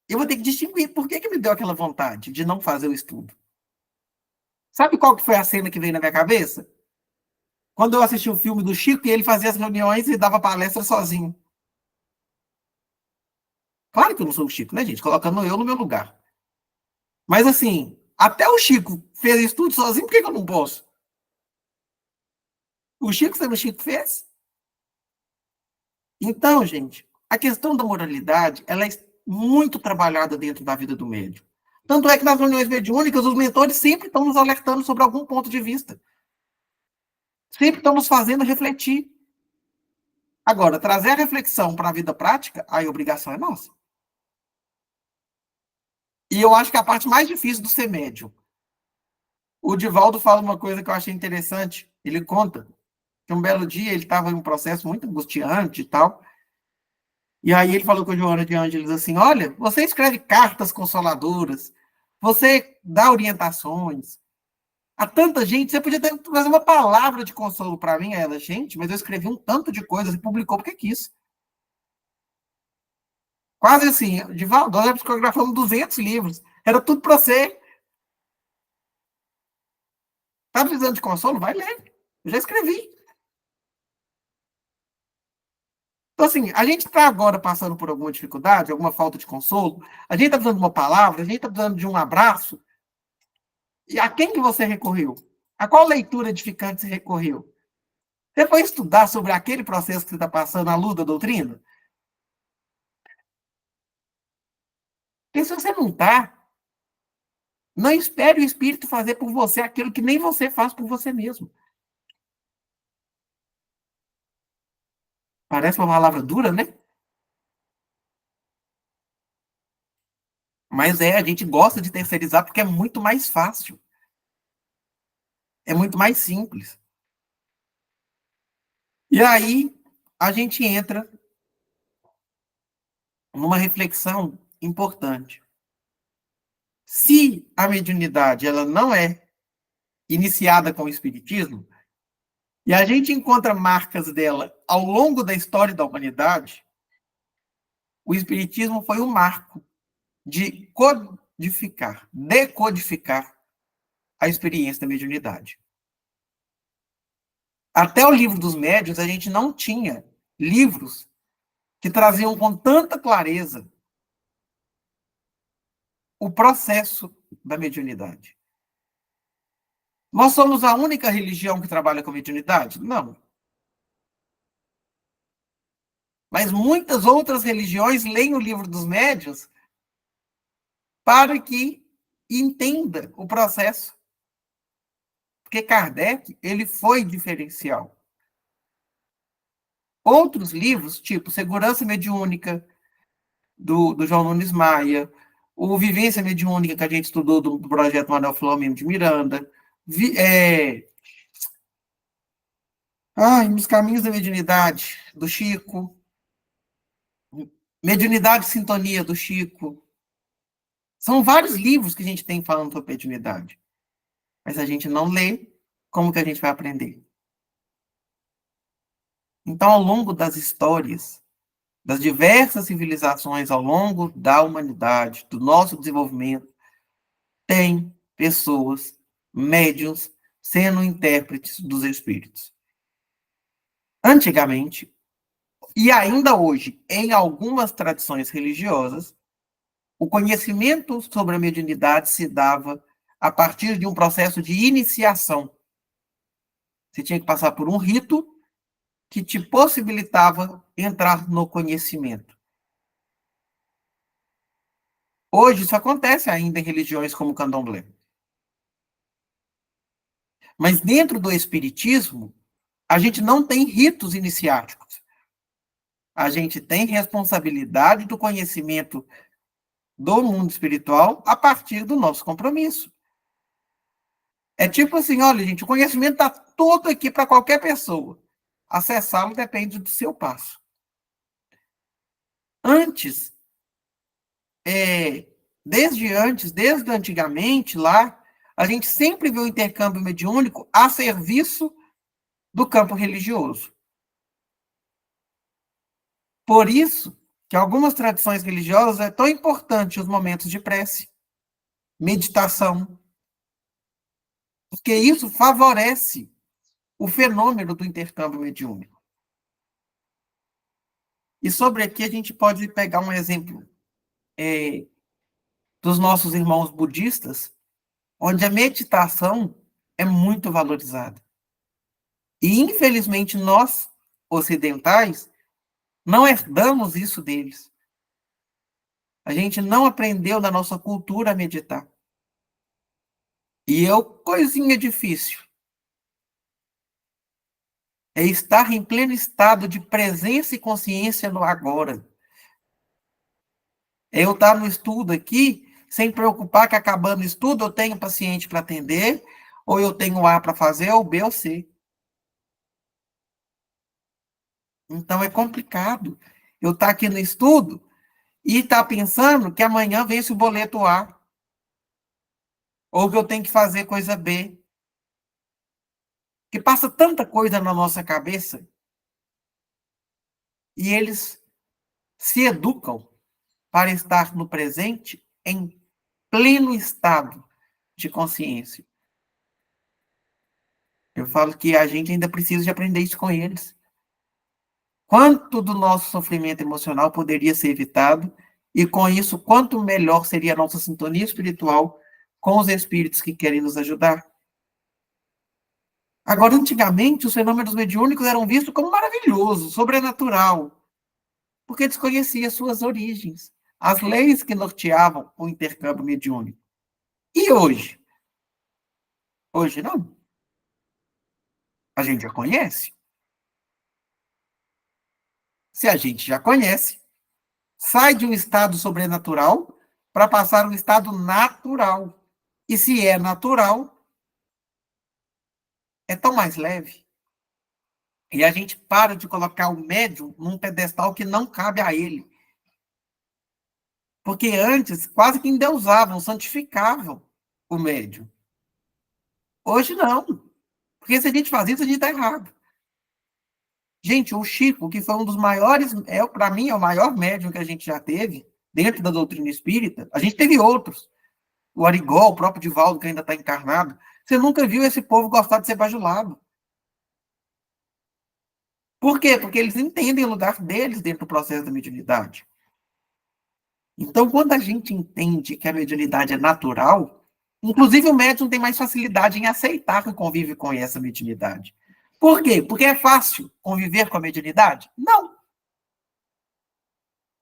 Eu vou ter que distinguir por que me deu aquela vontade de não fazer o estudo. Sabe qual que foi a cena que veio na minha cabeça? Quando eu assisti o filme do Chico e ele fazia as reuniões e dava palestra sozinho. Claro que eu não sou o Chico, né, gente? Colocando eu no meu lugar. Mas assim, até o Chico fez isso tudo sozinho, por que eu não posso? O Chico, sabe o Chico fez? Então, gente, a questão da moralidade, ela é muito trabalhada dentro da vida do médium. Tanto é que nas reuniões mediúnicas, os mentores sempre estão nos alertando sobre algum ponto de vista. Sempre estão nos fazendo refletir. Agora, trazer a reflexão para a vida prática, aí a obrigação é nossa. E eu acho que a parte mais difícil do ser médium. O Divaldo fala uma coisa que eu achei interessante. Ele conta que um belo dia ele estava em um processo muito angustiante e tal. E aí ele falou com a Joana de Ângeles assim: olha, você escreve cartas consoladoras, você dá orientações. A tanta gente, você podia trazer uma palavra de consolo para mim. Aí ela, gente, mas eu escrevi um tanto de coisas e publicou porque quis. Quase assim, Divaldo, nós psicografamos 200 livros. Era tudo para você. Tá precisando de consolo? Vai ler. Eu já escrevi. Então, assim, a gente está agora passando por alguma dificuldade, alguma falta de consolo, a gente está precisando de uma palavra, a gente está precisando de um abraço. E a quem que você recorreu? A qual leitura edificante você recorreu? Você foi estudar sobre aquele processo que você está passando à luz da doutrina? Porque se você não está, não espere o Espírito fazer por você aquilo que nem você faz por você mesmo. Parece uma palavra dura, né? Mas a gente gosta de terceirizar porque é muito mais fácil. É muito mais simples. E aí, a gente entra numa reflexão importante. Se a mediunidade ela não é iniciada com o espiritismo, e a gente encontra marcas dela ao longo da história da humanidade, o espiritismo foi um marco de codificar, decodificar a experiência da mediunidade. Até o livro dos médiuns, a gente não tinha livros que traziam com tanta clareza o processo da mediunidade. Nós somos a única religião que trabalha com mediunidade? Não. Mas muitas outras religiões leem o livro dos médiuns para que entenda o processo. Porque Kardec, ele foi diferencial. Outros livros, tipo Segurança Mediúnica, do João Nunes Maia, o Vivência Mediúnica, que a gente estudou do projeto Manuel Filomeno de Miranda, Nos Caminhos da Mediunidade, do Chico. Mediunidade e Sintonia, do Chico. São vários livros que a gente tem falando sobre mediunidade. Mas a gente não lê, como que a gente vai aprender? Então, ao longo das histórias, das diversas civilizações ao longo da humanidade, do nosso desenvolvimento, tem pessoas, médiuns, sendo intérpretes dos espíritos. Antigamente, e ainda hoje, em algumas tradições religiosas, o conhecimento sobre a mediunidade se dava a partir de um processo de iniciação. Você tinha que passar por um rito que te possibilitava entrar no conhecimento. Hoje isso acontece ainda em religiões como o candomblé. Mas dentro do espiritismo, a gente não tem ritos iniciáticos. A gente tem responsabilidade do conhecimento do mundo espiritual a partir do nosso compromisso. É tipo assim, olha, gente, o conhecimento está todo aqui para qualquer pessoa. Acessá-lo depende do seu passo. Antes, desde antigamente lá, a gente sempre viu o intercâmbio mediúnico a serviço do campo religioso. Por isso que algumas tradições religiosas é tão importante os momentos de prece, meditação, porque isso favorece o fenômeno do intercâmbio mediúnico. E sobre aqui a gente pode pegar um exemplo dos nossos irmãos budistas, onde a meditação é muito valorizada. E, infelizmente, nós, ocidentais, não herdamos isso deles. A gente não aprendeu na nossa cultura a meditar. E coisinha difícil. É estar em pleno estado de presença e consciência no agora. É eu estar no estudo aqui, sem preocupar que acabando o estudo eu tenho paciente para atender, ou eu tenho A para fazer, ou B ou C. Então é complicado eu estar aqui no estudo e estar pensando que amanhã vence o boleto A, ou que eu tenho que fazer coisa B. Que passa tanta coisa na nossa cabeça e eles se educam para estar no presente em pleno estado de consciência. Eu falo que a gente ainda precisa de aprender isso com eles. Quanto do nosso sofrimento emocional poderia ser evitado e, com isso, quanto melhor seria a nossa sintonia espiritual com os espíritos que querem nos ajudar. Agora, antigamente, os fenômenos mediúnicos eram vistos como maravilhoso, sobrenatural, porque desconhecia suas origens, as leis que norteavam o intercâmbio mediúnico. E hoje? Hoje não. A gente já conhece. Se a gente já conhece, sai de um estado sobrenatural para passar a um estado natural. E se é natural, é tão mais leve. E a gente para de colocar o médium num pedestal que não cabe a ele. Porque antes quase que endeusavam, santificavam o médium. Hoje não. Porque se a gente faz isso, a gente está errado. Gente, o Chico, que foi um dos maiores, para mim, é o maior médium que a gente já teve, dentro da doutrina espírita. A gente teve outros. O Arigó, o próprio Divaldo, que ainda está encarnado. Você nunca viu esse povo gostar de ser bajulado. Por quê? Porque eles entendem o lugar deles dentro do processo da mediunidade. Então, quando a gente entende que a mediunidade é natural, inclusive o médium tem mais facilidade em aceitar que convive com essa mediunidade. Por quê? Porque é fácil conviver com a mediunidade? Não.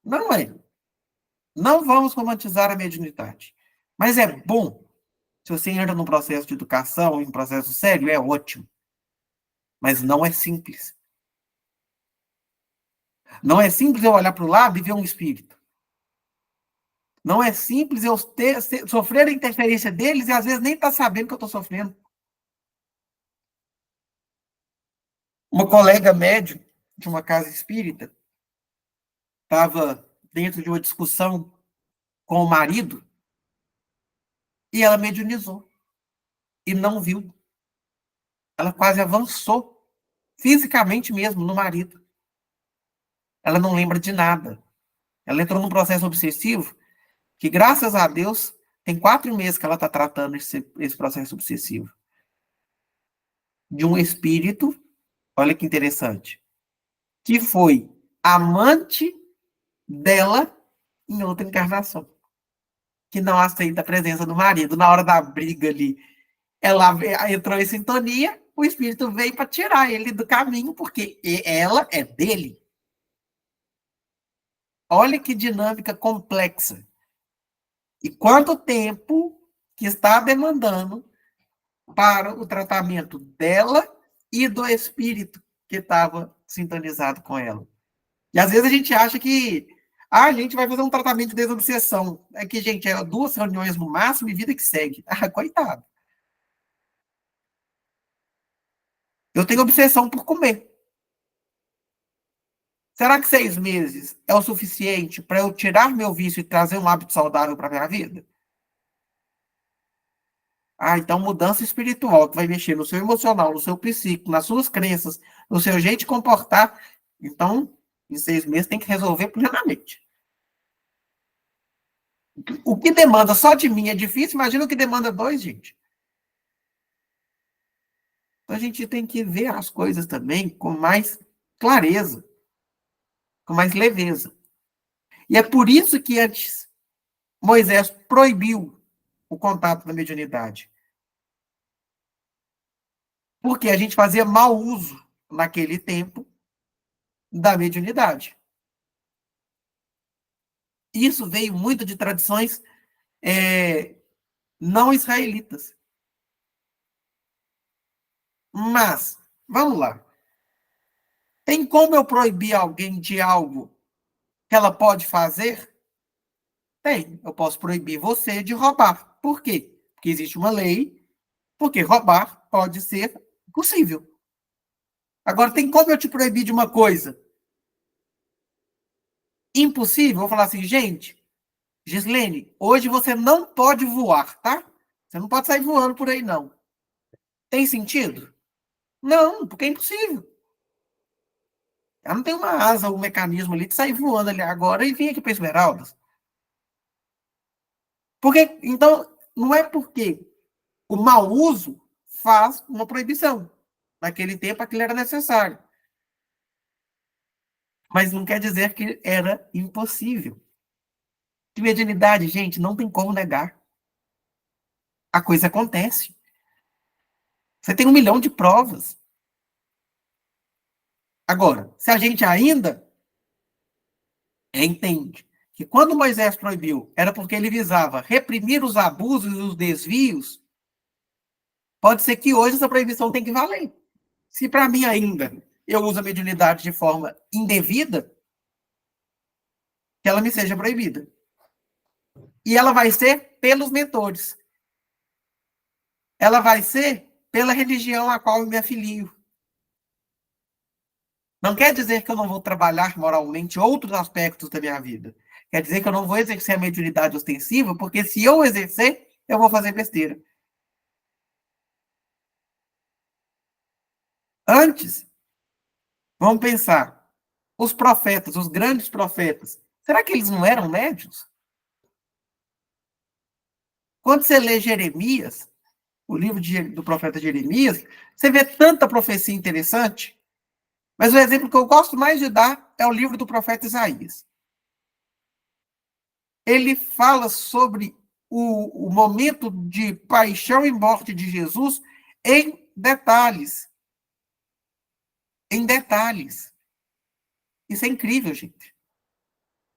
Não é. Não vamos romantizar a mediunidade. Mas é bom. Se você entra num processo de educação, em um processo sério, é ótimo. Mas não é simples. Não é simples eu olhar para o lado e ver um espírito. Não é simples eu sofrer a interferência deles e às vezes nem estar sabendo que eu estou sofrendo. Uma colega médium de uma casa espírita estava dentro de uma discussão com o marido e ela mediunizou e não viu. Ela quase avançou, fisicamente mesmo, no marido. Ela não lembra de nada. Ela entrou num processo obsessivo que, graças a Deus, tem 4 meses que ela está tratando esse processo obsessivo. De um espírito, olha que interessante, que foi amante dela em outra encarnação, que não aceita a presença do marido. Na hora da briga ali, ela entrou em sintonia, o espírito veio para tirar ele do caminho, porque ela é dele. Olha que dinâmica complexa. E quanto tempo que está demandando para o tratamento dela e do espírito que estava sintonizado com ela. E às vezes a gente acha que a gente vai fazer um tratamento de desobsessão. É que, gente, é 2 reuniões no máximo e vida que segue. Ah, coitado. Eu tenho obsessão por comer. Será que 6 meses é o suficiente para eu tirar meu vício e trazer um hábito saudável para minha vida? Ah, então mudança espiritual, que vai mexer no seu emocional, no seu psíquico, nas suas crenças, no seu jeito de comportar. Então, em 6 meses tem que resolver plenamente. O que demanda só de mim é difícil, imagina o que demanda 2, gente. Então, a gente tem que ver as coisas também com mais clareza, com mais leveza. E é por isso que antes Moisés proibiu o contato da mediunidade. Porque a gente fazia mau uso, naquele tempo, da mediunidade. Isso veio muito de tradições não israelitas. Mas, vamos lá. Tem como eu proibir alguém de algo que ela pode fazer? Tem. Eu posso proibir você de roubar. Por quê? Porque existe uma lei, porque roubar pode ser possível. Agora, tem como eu te proibir de uma coisa? Impossível? Eu vou falar assim, gente, Gislene, hoje você não pode voar, tá? Você não pode sair voando por aí, não. Tem sentido? Não, porque é impossível. Ela não tem uma asa, um mecanismo ali de sair voando ali agora e vir aqui para Esmeraldas. Porque, então, não é porque o mau uso faz uma proibição. Naquele tempo, aquilo era necessário. Mas não quer dizer que era impossível. De mediunidade, gente, não tem como negar. A coisa acontece. Você tem 1 milhão de provas. Agora, se a gente ainda entende que quando Moisés proibiu, era porque ele visava reprimir os abusos e os desvios, pode ser que hoje essa proibição tem que valer. Se para mim ainda eu uso a mediunidade de forma indevida, que ela me seja proibida. E ela vai ser pelos mentores. Ela vai ser pela religião a qual eu me afilio. Não quer dizer que eu não vou trabalhar moralmente outros aspectos da minha vida. Quer dizer que eu não vou exercer a mediunidade ostensiva, porque se eu exercer, eu vou fazer besteira. Antes, vamos pensar, os profetas, os grandes profetas, será que eles não eram médiuns? Quando você lê Jeremias, o livro do profeta Jeremias, você vê tanta profecia interessante, mas o exemplo que eu gosto mais de dar é o livro do profeta Isaías. Ele fala sobre o momento de paixão e morte de Jesus em detalhes. Em detalhes. Isso é incrível, gente.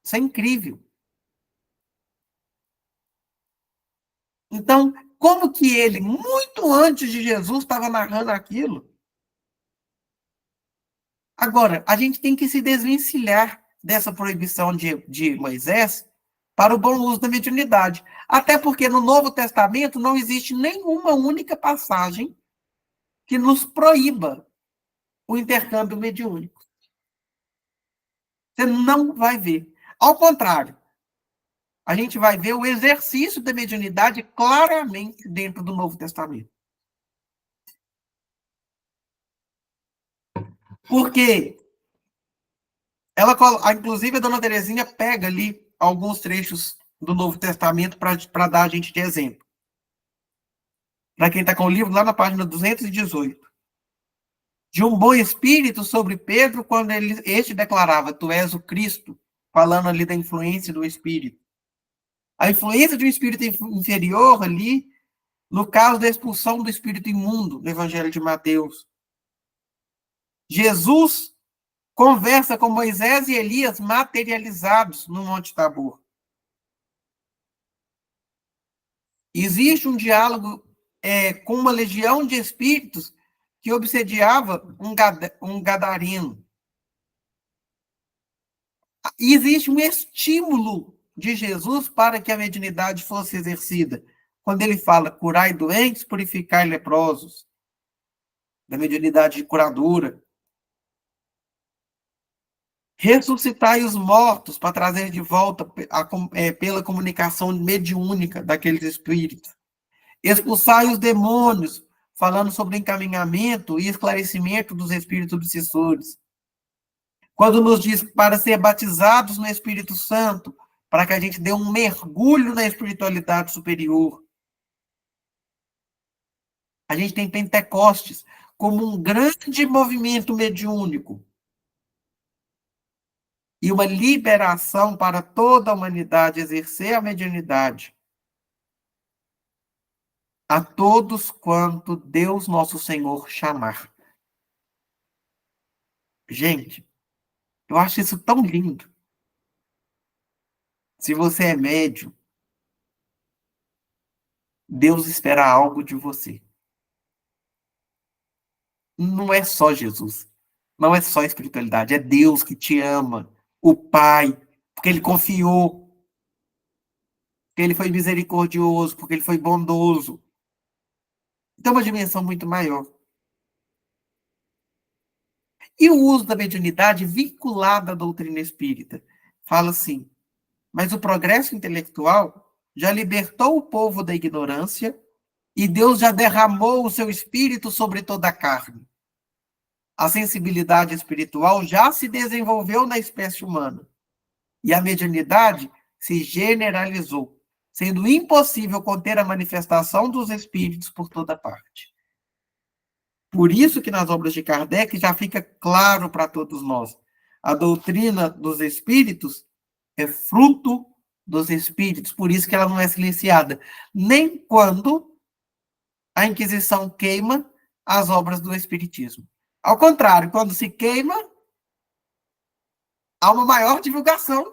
Isso é incrível. Então, como que ele, muito antes de Jesus, estava narrando aquilo? Agora, a gente tem que se desvencilhar dessa proibição de Moisés para o bom uso da mediunidade. Até porque no Novo Testamento não existe nenhuma única passagem que nos proíba o intercâmbio mediúnico. Você não vai ver. Ao contrário, a gente vai ver o exercício da mediunidade claramente dentro do Novo Testamento. Porque ela, inclusive, a Dona Terezinha pega ali alguns trechos do Novo Testamento para dar a gente de exemplo. Para quem está com o livro, lá na página 218. De um bom espírito sobre Pedro, quando este declarava, tu és o Cristo, falando ali da influência do espírito. A influência de um espírito inferior ali, no caso da expulsão do espírito imundo, no Evangelho de Mateus. Jesus conversa com Moisés e Elias materializados no Monte Tabor. Existe um diálogo com uma legião de espíritos que obsediava um gadareno. E existe um estímulo de Jesus para que a mediunidade fosse exercida. Quando ele fala, curai doentes, purificai leprosos, da mediunidade curadora. Ressuscitai os mortos para trazer de volta pela comunicação mediúnica daqueles espíritos. Expulsai os demônios, falando sobre encaminhamento e esclarecimento dos espíritos obsessores. Quando nos diz para ser batizados no Espírito Santo, para que a gente dê um mergulho na espiritualidade superior. A gente tem Pentecostes como um grande movimento mediúnico e uma liberação para toda a humanidade exercer a mediunidade. A todos quanto Deus nosso Senhor chamar. Gente, eu acho isso tão lindo. Se você é médium, Deus espera algo de você. Não é só Jesus. Não é só espiritualidade. É Deus que te ama. O Pai. Porque Ele confiou. Porque Ele foi misericordioso. Porque Ele foi bondoso. Então, é uma dimensão muito maior. E o uso da mediunidade vinculada à doutrina espírita. Fala assim, mas o progresso intelectual já libertou o povo da ignorância e Deus já derramou o seu espírito sobre toda a carne. A sensibilidade espiritual já se desenvolveu na espécie humana e a mediunidade se generalizou, sendo impossível conter a manifestação dos espíritos por toda parte. Por isso que nas obras de Kardec já fica claro para todos nós, a doutrina dos espíritos é fruto dos espíritos, por isso que ela não é silenciada, nem quando a Inquisição queima as obras do espiritismo. Ao contrário, quando se queima, há uma maior divulgação,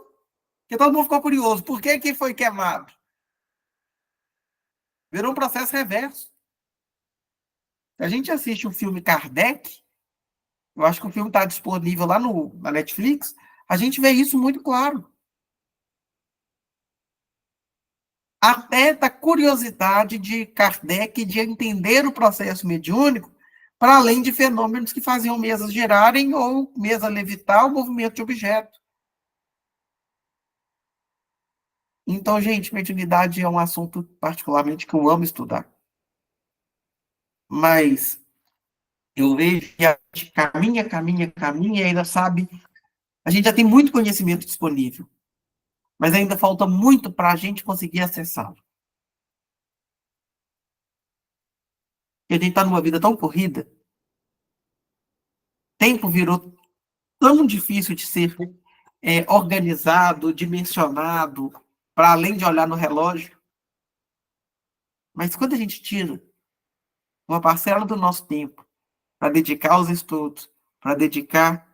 porque todo mundo ficou curioso. Por que foi queimado? Virou um processo reverso. Se a gente assiste o filme Kardec, eu acho que o filme está disponível lá na Netflix, a gente vê isso muito claro. Até da curiosidade de Kardec de entender o processo mediúnico, para além de fenômenos que faziam mesas girarem ou mesa levitar o movimento de objeto. Então, gente, mediunidade é um assunto particularmente que eu amo estudar. Mas eu vejo que a gente caminha e ainda sabe, a gente já tem muito conhecimento disponível, mas ainda falta muito para a gente conseguir acessá-lo. E a gente está numa vida tão corrida, tempo virou tão difícil de ser organizado, dimensionado, para além de olhar no relógio. Mas quando a gente tira uma parcela do nosso tempo para dedicar aos estudos, para dedicar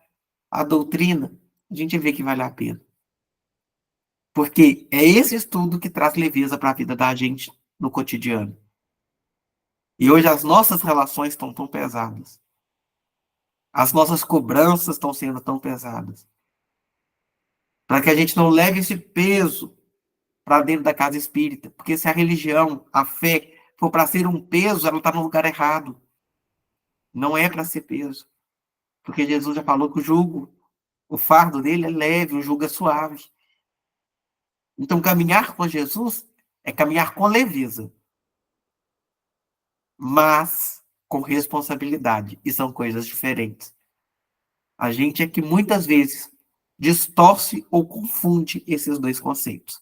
à doutrina, a gente vê que vale a pena. Porque é esse estudo que traz leveza para a vida da gente no cotidiano. E hoje as nossas relações estão tão pesadas. As nossas cobranças estão sendo tão pesadas. Para que a gente não leve esse peso para dentro da casa espírita. Porque se a religião, a fé, for para ser um peso, ela está no lugar errado. Não é para ser peso. Porque Jesus já falou que o fardo dele é leve, o jugo é suave. Então, caminhar com Jesus é caminhar com leveza, mas com responsabilidade. E são coisas diferentes. A gente é que muitas vezes distorce ou confunde esses dois conceitos.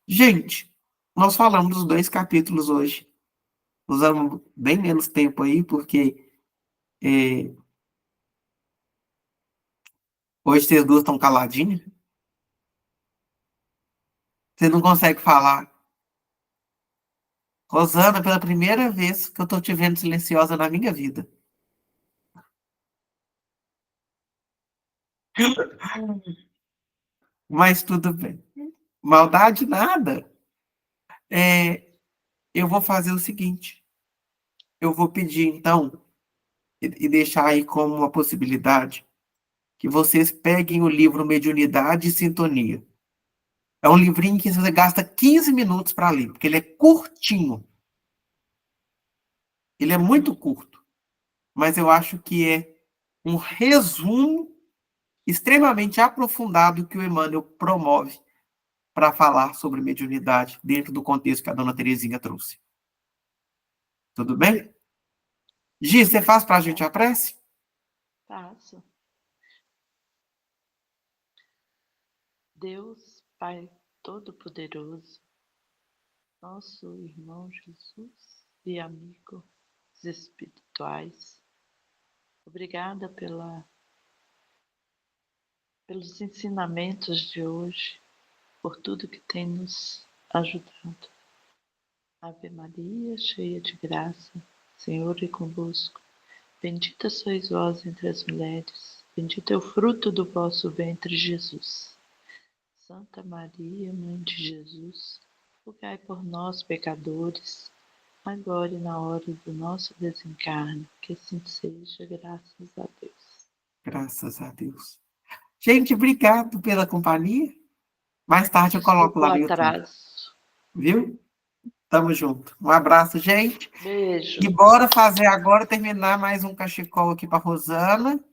Gente, nós falamos dos 2 capítulos hoje. Usamos bem menos tempo aí, porque hoje vocês duas estão caladinhas. Você não consegue falar. Rosana, pela primeira vez que eu estou te vendo silenciosa na minha vida. Mas tudo bem. Maldade nada. Eu vou fazer o seguinte. Eu vou pedir, então, e deixar aí como uma possibilidade, que vocês peguem o livro Mediunidade e Sintonia. É um livrinho que você gasta 15 minutos para ler, porque ele é curtinho. Ele é muito curto, mas eu acho que é um resumo extremamente aprofundado que o Emmanuel promove para falar sobre mediunidade dentro do contexto que a dona Terezinha trouxe. Tudo bem? Gi, você faz para a gente a prece? Faço. Deus, Pai Todo-Poderoso, nosso irmão Jesus e amigos espirituais, obrigada pelos ensinamentos de hoje, por tudo que tem nos ajudado. Ave Maria, cheia de graça, Senhor é convosco. Bendita sois vós entre as mulheres, bendito é o fruto do vosso ventre, Jesus. Santa Maria, Mãe de Jesus, rogai por nós, pecadores, agora e na hora do nosso desencarne, que assim seja, graças a Deus. Graças a Deus. Gente, obrigado pela companhia. Mais tarde eu coloco Desculpa lá o no YouTube. atraso. Viu? Tamo junto. Um abraço, gente. Beijo. E bora fazer agora, terminar mais um cachecol aqui para Rosana.